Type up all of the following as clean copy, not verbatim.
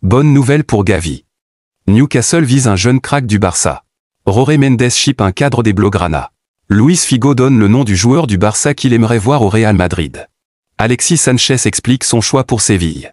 Bonne nouvelle pour Gavi. Newcastle vise un jeune crack du Barça. Jorge Mendes ship un cadre des Blaugrana. Luis Figo donne le nom du joueur du Barça qu'il aimerait voir au Real Madrid. Alexis Sanchez explique son choix pour Séville.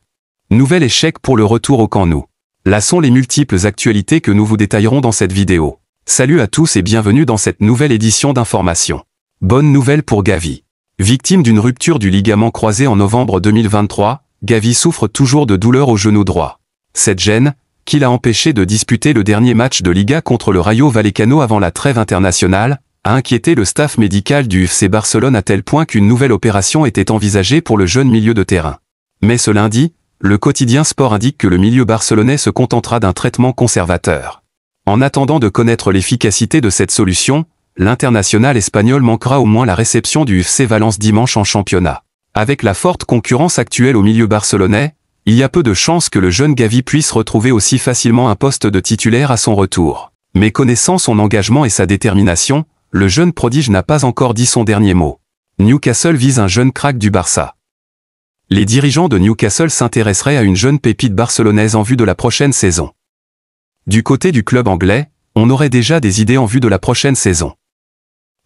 Nouvel échec pour le retour au Camp Nou. Là sont les multiples actualités que nous vous détaillerons dans cette vidéo. Salut à tous et bienvenue dans cette nouvelle édition d'Information. Bonne nouvelle pour Gavi. Victime d'une rupture du ligament croisé en novembre 2023, Gavi souffre toujours de douleurs au genou droit. Cette gêne, qui l'a empêché de disputer le dernier match de Liga contre le Rayo Vallecano avant la trêve internationale, a inquiété le staff médical du FC Barcelone à tel point qu'une nouvelle opération était envisagée pour le jeune milieu de terrain. Mais ce lundi, le quotidien Sport indique que le milieu barcelonais se contentera d'un traitement conservateur. En attendant de connaître l'efficacité de cette solution, l'international espagnol manquera au moins la réception du FC Valence dimanche en championnat. Avec la forte concurrence actuelle au milieu barcelonais, il y a peu de chances que le jeune Gavi puisse retrouver aussi facilement un poste de titulaire à son retour. Mais connaissant son engagement et sa détermination, le jeune prodige n'a pas encore dit son dernier mot. Newcastle vise un jeune crack du Barça. Les dirigeants de Newcastle s'intéresseraient à une jeune pépite barcelonaise en vue de la prochaine saison. Du côté du club anglais, on aurait déjà des idées en vue de la prochaine saison.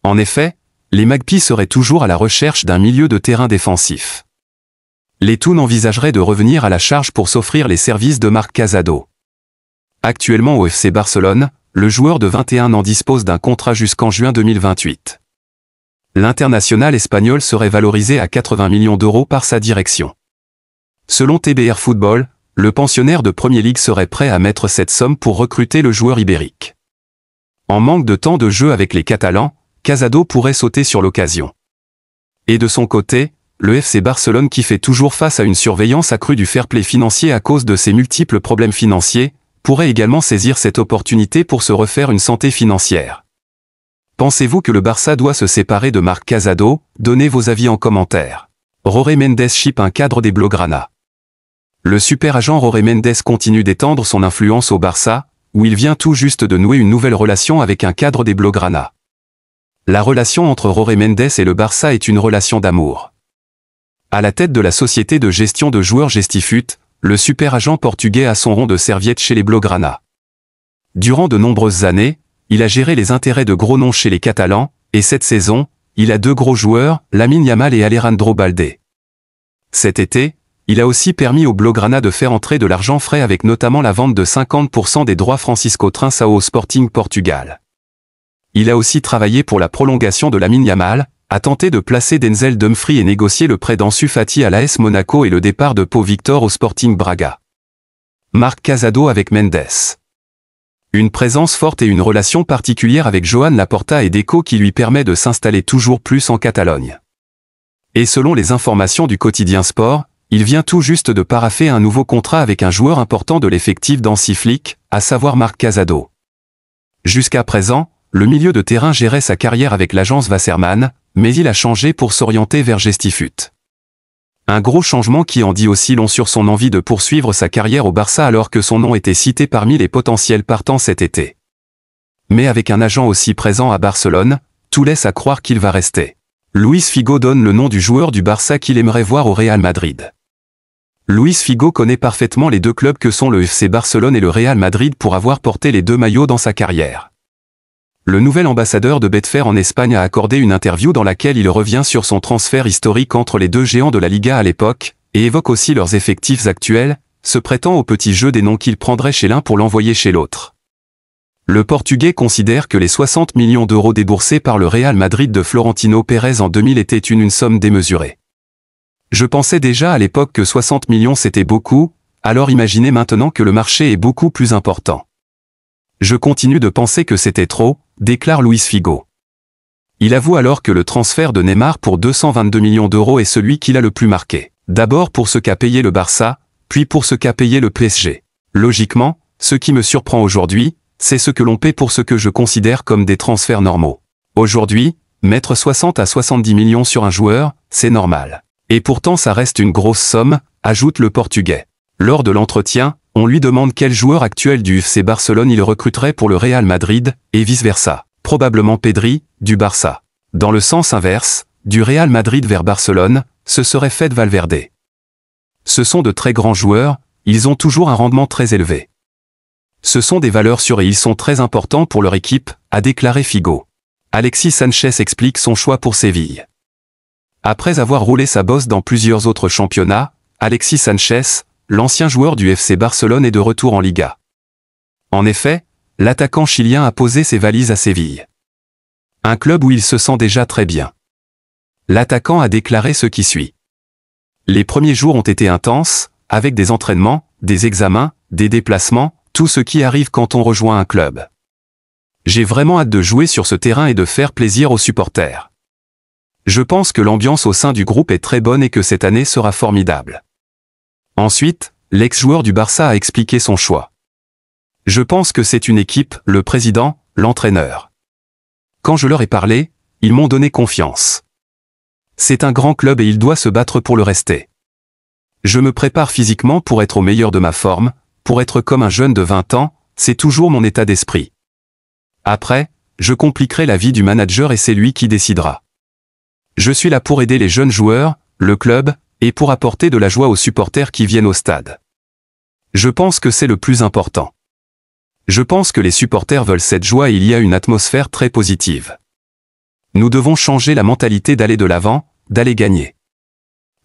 En effet, les Magpies seraient toujours à la recherche d'un milieu de terrain défensif. Les Toons envisageraient de revenir à la charge pour s'offrir les services de Marc Casado. Actuellement au FC Barcelone, le joueur de 21 ans dispose d'un contrat jusqu'en juin 2028. L'international espagnol serait valorisé à 80 millions d'euros par sa direction. Selon TBR Football, le pensionnaire de Premier League serait prêt à mettre cette somme pour recruter le joueur ibérique. En manque de temps de jeu avec les Catalans, Casado pourrait sauter sur l'occasion. Et de son côté, le FC Barcelone qui fait toujours face à une surveillance accrue du fair play financier à cause de ses multiples problèmes financiers, pourrait également saisir cette opportunité pour se refaire une santé financière. Pensez-vous que le Barça doit se séparer de Marc Casado? Donnez vos avis en commentaire. Jorge Mendes ship un cadre des Blaugrana. Le super agent Jorge Mendes continue d'étendre son influence au Barça, où il vient tout juste de nouer une nouvelle relation avec un cadre des Blaugrana. La relation entre Jorge Mendes et le Barça est une relation d'amour. À la tête de la société de gestion de joueurs Gestifut, le super agent portugais a son rond de serviette chez les Blaugrana. Durant de nombreuses années, il a géré les intérêts de gros noms chez les Catalans, et cette saison, il a deux gros joueurs, Lamine Yamal et Alejandro Balde. Cet été, il a aussi permis aux Blaugrana de faire entrer de l'argent frais avec notamment la vente de 50% des droits Francisco Trincao au Sporting Portugal. Il a aussi travaillé pour la prolongation de Lamine Yamal, a tenté de placer Denzel Dumfries et négocier le prêt d'Ansu Fati à l'AS Monaco et le départ de Pau Victor au Sporting Braga. Marc Casado avec Mendes. Une présence forte et une relation particulière avec Joan Laporta et Deco qui lui permet de s'installer toujours plus en Catalogne. Et selon les informations du quotidien Sport, il vient tout juste de paraffer un nouveau contrat avec un joueur important de l'effectif d'Hansi Flick, à savoir Marc Casado. Jusqu'à présent, le milieu de terrain gérait sa carrière avec l'agence Wasserman, mais il a changé pour s'orienter vers Gestifut. Un gros changement qui en dit aussi long sur son envie de poursuivre sa carrière au Barça alors que son nom était cité parmi les potentiels partants cet été. Mais avec un agent aussi présent à Barcelone, tout laisse à croire qu'il va rester. Luis Figo donne le nom du joueur du Barça qu'il aimerait voir au Real Madrid. Luis Figo connaît parfaitement les deux clubs que sont le FC Barcelone et le Real Madrid pour avoir porté les deux maillots dans sa carrière. Le nouvel ambassadeur de Betfair en Espagne a accordé une interview dans laquelle il revient sur son transfert historique entre les deux géants de la Liga à l'époque, et évoque aussi leurs effectifs actuels, se prêtant au petit jeu des noms qu'il prendrait chez l'un pour l'envoyer chez l'autre. Le Portugais considère que les 60 millions d'euros déboursés par le Real Madrid de Florentino Pérez en 2000 étaient une somme démesurée. Je pensais déjà à l'époque que 60 millions c'était beaucoup, alors imaginez maintenant que le marché est beaucoup plus important. Je continue de penser que c'était trop, déclare Luis Figo. Il avoue alors que le transfert de Neymar pour 222 millions d'euros est celui qui l'a le plus marqué. D'abord pour ce qu'a payé le Barça, puis pour ce qu'a payé le PSG. Logiquement, ce qui me surprend aujourd'hui, c'est ce que l'on paie pour ce que je considère comme des transferts normaux. Aujourd'hui, mettre 60 à 70 millions sur un joueur, c'est normal. Et pourtant ça reste une grosse somme, ajoute le Portugais. Lors de l'entretien, on lui demande quel joueur actuel du FC Barcelone il recruterait pour le Real Madrid, et vice-versa. Probablement Pedri, du Barça. Dans le sens inverse, du Real Madrid vers Barcelone, ce serait Fede Valverde. Ce sont de très grands joueurs, ils ont toujours un rendement très élevé. Ce sont des valeurs sûres et ils sont très importants pour leur équipe, a déclaré Figo. Alexis Sanchez explique son choix pour Séville. Après avoir roulé sa bosse dans plusieurs autres championnats, Alexis Sanchez, l'ancien joueur du FC Barcelone, est de retour en Liga. En effet, l'attaquant chilien a posé ses valises à Séville. Un club où il se sent déjà très bien. L'attaquant a déclaré ce qui suit. Les premiers jours ont été intenses, avec des entraînements, des examens, des déplacements, tout ce qui arrive quand on rejoint un club. J'ai vraiment hâte de jouer sur ce terrain et de faire plaisir aux supporters. Je pense que l'ambiance au sein du groupe est très bonne et que cette année sera formidable. Ensuite, l'ex-joueur du Barça a expliqué son choix. Je pense que c'est une équipe, le président, l'entraîneur. Quand je leur ai parlé, ils m'ont donné confiance. C'est un grand club et il doit se battre pour le rester. Je me prépare physiquement pour être au meilleur de ma forme, pour être comme un jeune de 20 ans, c'est toujours mon état d'esprit. Après, je compliquerai la vie du manager et c'est lui qui décidera. Je suis là pour aider les jeunes joueurs, le club, et pour apporter de la joie aux supporters qui viennent au stade. Je pense que c'est le plus important. Je pense que les supporters veulent cette joie et il y a une atmosphère très positive. Nous devons changer la mentalité d'aller de l'avant, d'aller gagner.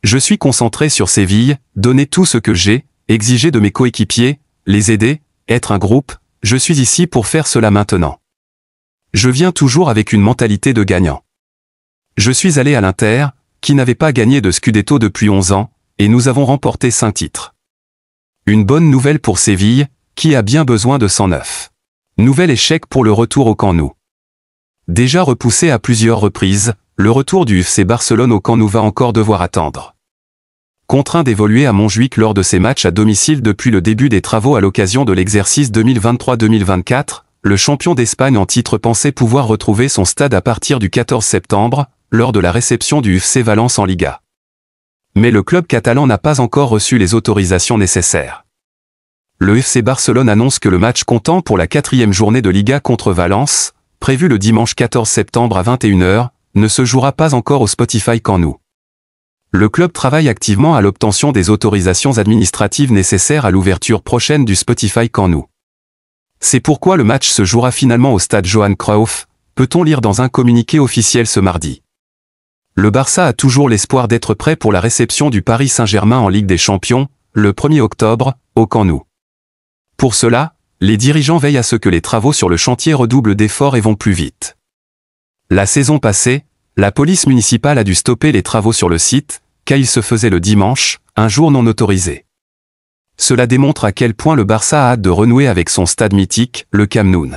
Je suis concentré sur Séville, donner tout ce que j'ai, exiger de mes coéquipiers, les aider, être un groupe, je suis ici pour faire cela maintenant. Je viens toujours avec une mentalité de gagnant. Je suis allé à l'Inter, qui n'avait pas gagné de Scudetto depuis 11 ans, et nous avons remporté 5 titres. Une bonne nouvelle pour Séville, qui a bien besoin de 109. Nouvel échec pour le retour au Camp Nou. Déjà repoussé à plusieurs reprises, le retour du FC Barcelone au Camp Nou va encore devoir attendre. Contraint d'évoluer à Montjuïc lors de ses matchs à domicile depuis le début des travaux à l'occasion de l'exercice 2023-2024, le champion d'Espagne en titre pensait pouvoir retrouver son stade à partir du 14 septembre, lors de la réception du FC Valence en Liga. Mais le club catalan n'a pas encore reçu les autorisations nécessaires. Le FC Barcelone annonce que le match comptant pour la 4e journée de Liga contre Valence, prévu le dimanche 14 septembre à 21 h, ne se jouera pas encore au Spotify Camp Nou. Le club travaille activement à l'obtention des autorisations administratives nécessaires à l'ouverture prochaine du Spotify Camp Nou. C'est pourquoi le match se jouera finalement au stade Johan Cruyff, peut-on lire dans un communiqué officiel ce mardi. Le Barça a toujours l'espoir d'être prêt pour la réception du Paris Saint-Germain en Ligue des Champions, le 1er octobre, au Camp Nou. Pour cela, les dirigeants veillent à ce que les travaux sur le chantier redoublent d'efforts et vont plus vite. La saison passée, la police municipale a dû stopper les travaux sur le site, car ils se faisaient le dimanche, un jour non autorisé. Cela démontre à quel point le Barça a hâte de renouer avec son stade mythique, le Camp Nou.